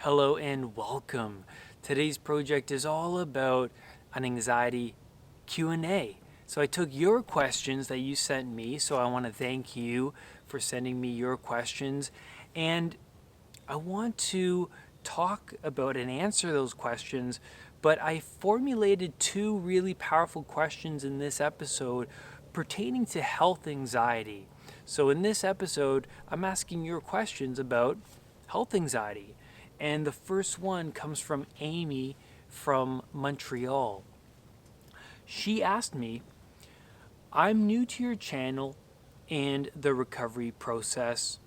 Hello and welcome. Today's project is all about an anxiety Q&A. So I took your questions that you sent me, so I want to thank you for sending me your questions, and I want to talk about and answer those questions, but I formulated two really powerful questions in this episode pertaining to health anxiety. So in this episode, I'm asking your questions about health anxiety. And the first one comes from Amy from Montreal. She asked me, I'm new to your channel and the recovery process.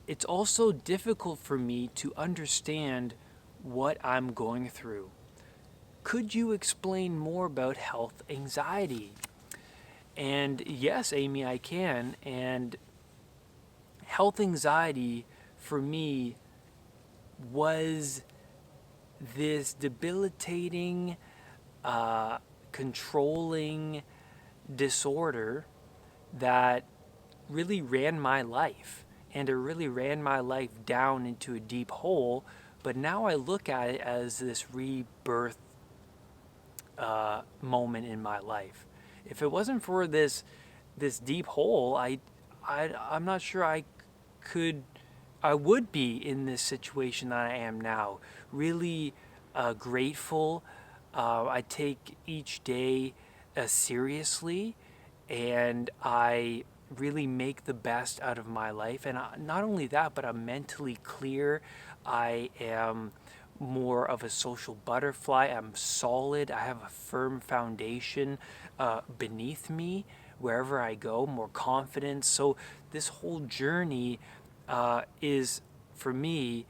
It's also difficult for me to understand what I'm going through. Could you explain more about health anxiety? And yes, Amy, I can. And health anxiety for me was this debilitating, controlling disorder that really ran my life. And it really ran my life down into a deep hole. But now I look at it as this rebirth moment in my life. If it wasn't for this deep hole, I'm not sure could I would be in this situation that I am now. Really grateful. I take each day seriously, and I really make the best out of my life. And not only that, but I'm mentally clear. I am more of a social butterfly. I'm solid. I have a firm foundation beneath me wherever I go, more confidence. So, this whole journey is, for me,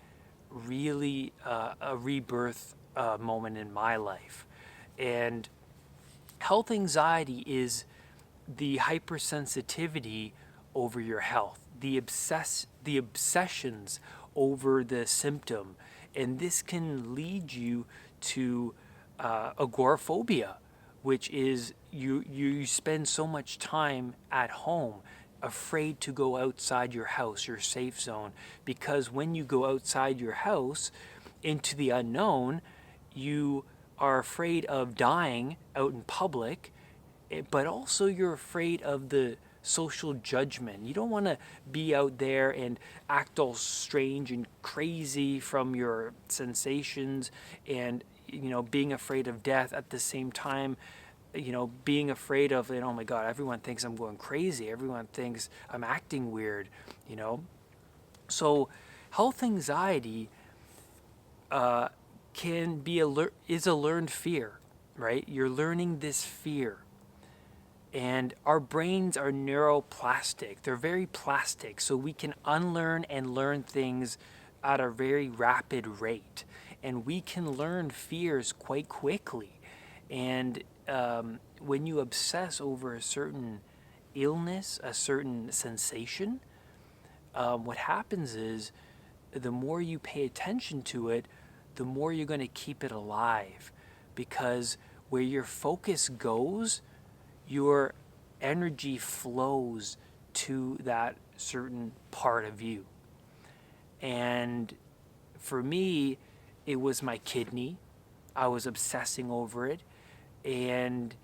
really a rebirth moment in my life. And health anxiety is the hypersensitivity over your health, the obsessions over the symptom, and this can lead you to agoraphobia, which is you spend so much time at home afraid to go outside your house, your safe zone, because when you go outside your house into the unknown, you are afraid of dying out in public, but also you're afraid of the social judgment. You don't want to be out there and act all strange and crazy from your sensations and being afraid of death at the same time, being afraid of, oh my god, everyone thinks I'm going crazy, everyone thinks I'm acting weird, you know. So health anxiety can be is a learned fear, right? You're learning this fear. And our brains are neuroplastic. They're very plastic, so we can unlearn and learn things at a very rapid rate. And we can learn fears quite quickly. And when you obsess over a certain illness, a certain sensation, what happens is the more you pay attention to it, the more you're going to keep it alive. Because where your focus goes, your energy flows to that certain part of you. And for me, it was my kidney. I was obsessing over it. And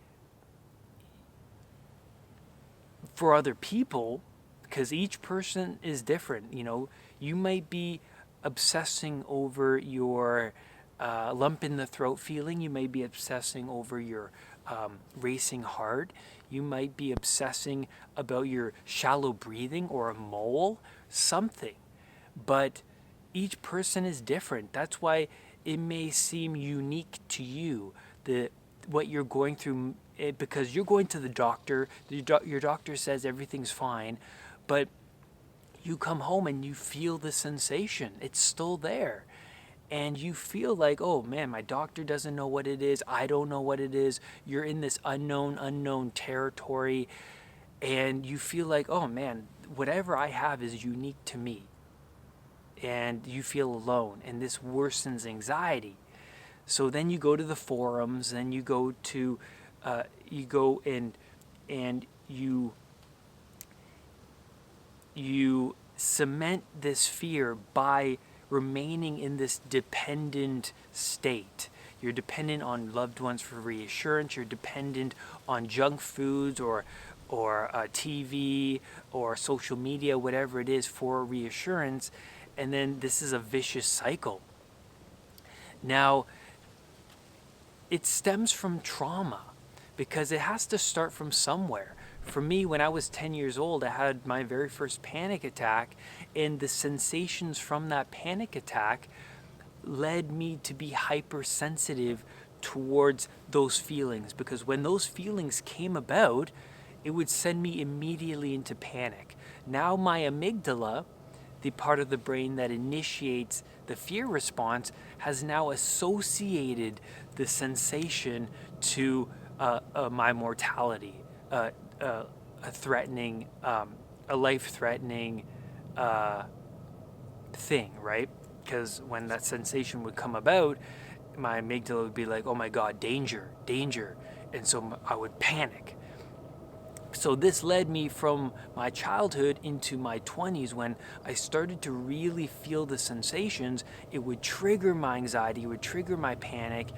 for other people, because each person is different, you might be obsessing over your lump in the throat feeling. You may be obsessing over your racing heart. You might be obsessing about your shallow breathing or a mole, something. But each person is different. That's why it may seem unique to you, what you're going through, because you're going to the doctor, your doctor says everything's fine, but you come home and you feel the sensation. It's still there. And you feel like, oh man, my doctor doesn't know what it is. I don't know what it is. You're in this unknown territory. And you feel like, oh man, whatever I have is unique to me. And you feel alone. And this worsens anxiety. So then you go to the forums, then you go to, you go and you cement this fear by remaining in this dependent state. You're dependent on loved ones for reassurance. You're dependent on junk foods or TV or social media, whatever it is, for reassurance. And then this is a vicious cycle. Now, it stems from trauma because it has to start from somewhere. For me, when I was 10 years old, I had my very first panic attack, and the sensations from that panic attack led me to be hypersensitive towards those feelings, because when those feelings came about, it would send me immediately into panic. Now my amygdala, the part of the brain that initiates the fear response, has now associated the sensation to my mortality, a threatening, a life-threatening thing, right? Because when that sensation would come about, my amygdala would be like, oh my God, danger, danger. And so I would panic. So this led me from my childhood into my 20s when I started to really feel the sensations. It would trigger my anxiety, it would trigger my panic,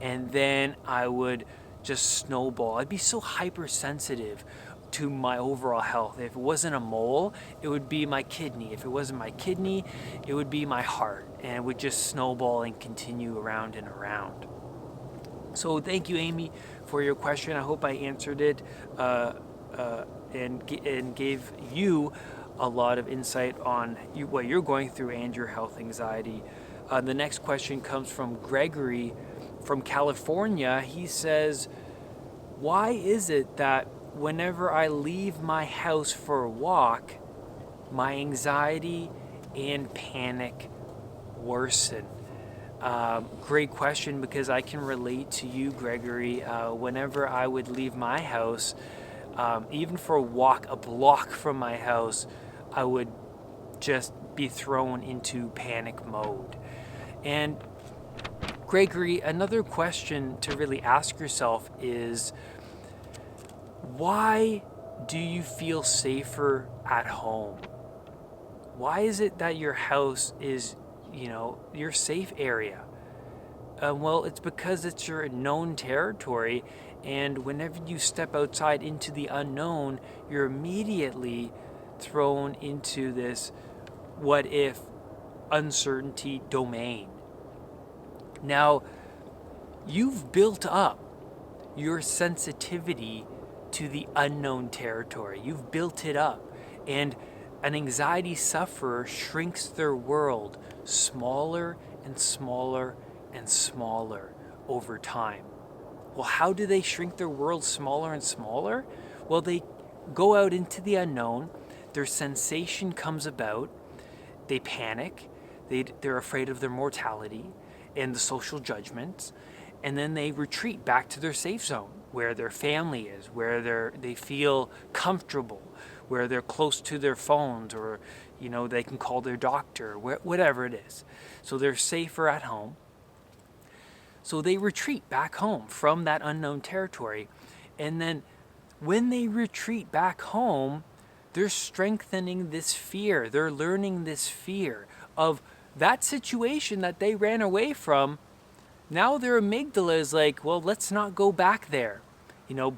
and then I would just snowball. I'd be so hypersensitive to my overall health. If it wasn't a mole, it would be my kidney. If it wasn't my kidney, it would be my heart. And it would just snowball and continue around and around. So thank you, Amy, for your question. I hope I answered it and gave you a lot of insight on what you're going through and your health anxiety. The next question comes from Gregory from California. He says, why is it that whenever I leave my house for a walk, my anxiety and panic worsen? Great question, because I can relate to you, Gregory. Whenever I would leave my house, even for a walk a block from my house, I would just be thrown into panic mode. And Gregory, another question to really ask yourself is, why do you feel safer at home? Why is it that your house is, your safe area? Well, it's because it's your known territory, and whenever you step outside into the unknown, you're immediately thrown into this what if uncertainty domain. Now, you've built up your sensitivity to the unknown territory. You've built it up, and an anxiety sufferer shrinks their world smaller and smaller and smaller over time. Well, how do they shrink their world smaller and smaller? Well, they go out into the unknown, their sensation comes about, they panic, they're afraid of their mortality and the social judgments, and then they retreat back to their safe zone, where their family is, where they feel comfortable, where they're close to their phones, or they can call their doctor, whatever it is. So they're safer at home. So they retreat back home from that unknown territory. And then when they retreat back home, they're strengthening this fear. They're learning this fear of that situation that they ran away from. Now their amygdala is like, well, let's not go back there.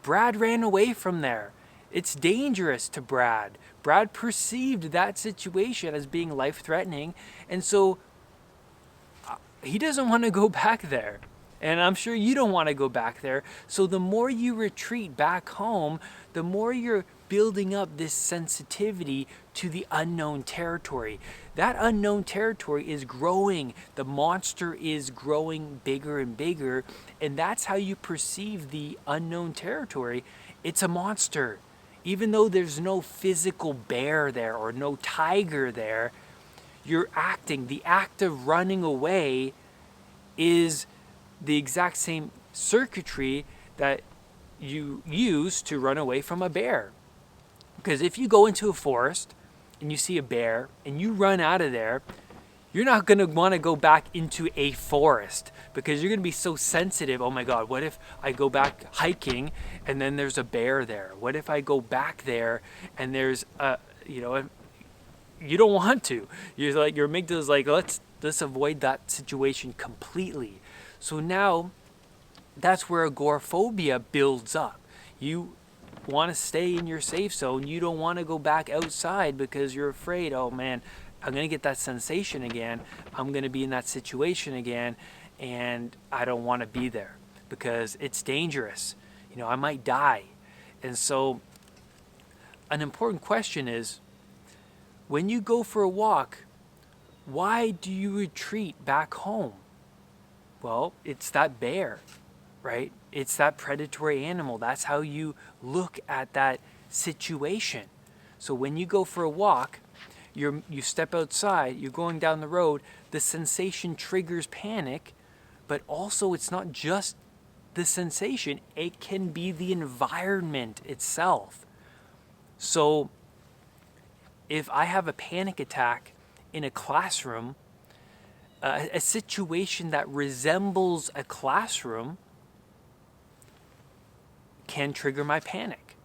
Brad ran away from there. It's dangerous to Brad. Brad perceived that situation as being life-threatening, and so he doesn't want to go back there. And I'm sure you don't want to go back there. So the more you retreat back home, the more you're building up this sensitivity to the unknown territory. That unknown territory is growing. The monster is growing bigger and bigger. And that's how you perceive the unknown territory. It's a monster. Even though there's no physical bear there or no tiger there, you're acting. The act of running away is the exact same circuitry that you use to run away from a bear. Because if you go into a forest and you see a bear and you run out of there, you're not going to want to go back into a forest, because you're going to be so sensitive. Oh my God, what if I go back hiking and then there's a bear there? What if I go back there and there's you don't want to. You're like, your amygdala's like, let's let's avoid that situation completely. So now that's where agoraphobia builds up. You want to stay in your safe zone. You don't want to go back outside because you're afraid, oh man, I'm going to get that sensation again. I'm going to be in that situation again, and I don't want to be there because it's dangerous. You know, I might die. And so an important question is, when you go for a walk, why do you retreat back home? Well, it's that bear, right? It's that predatory animal. That's how you look at that situation. So when you go for a walk, you step outside, you're going down the road, the sensation triggers panic, but also it's not just the sensation, it can be the environment itself. So if I have a panic attack in a classroom, a situation that resembles a classroom can trigger my panic.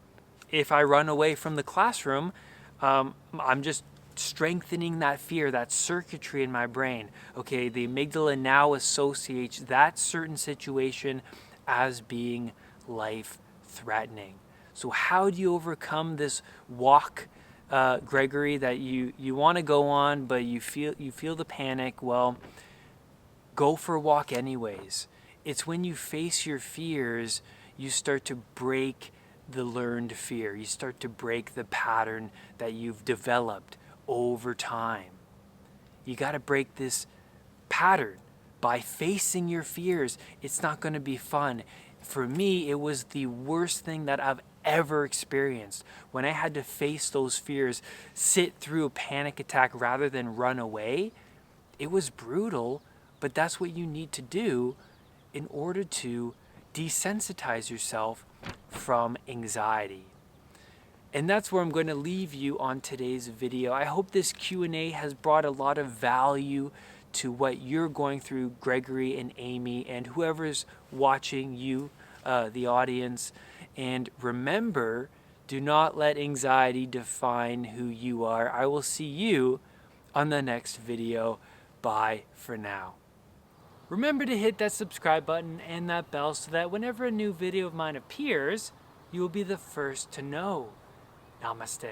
If I run away from the classroom, I'm just strengthening that fear, that circuitry in my brain. Okay, the amygdala now associates that certain situation as being life-threatening. So how do you overcome this walk, Gregory, that you want to go on, but you feel the panic? Well, go for a walk anyways. It's when you face your fears, you start to break the learned fear. You start to break the pattern that you've developed over time. You got to break this pattern by facing your fears. It's not going to be fun. For me, it was the worst thing that I've ever experienced. When I had to face those fears, sit through a panic attack rather than run away, it was brutal, but that's what you need to do in order to desensitize yourself from anxiety. And that's where I'm going to leave you on today's video. I hope this Q&A has brought a lot of value to what you're going through, Gregory and Amy, and whoever's watching you, the audience. And remember, do not let anxiety define who you are. I will see you on the next video. Bye for now. Remember to hit that subscribe button and that bell so that whenever a new video of mine appears, you will be the first to know. Namaste.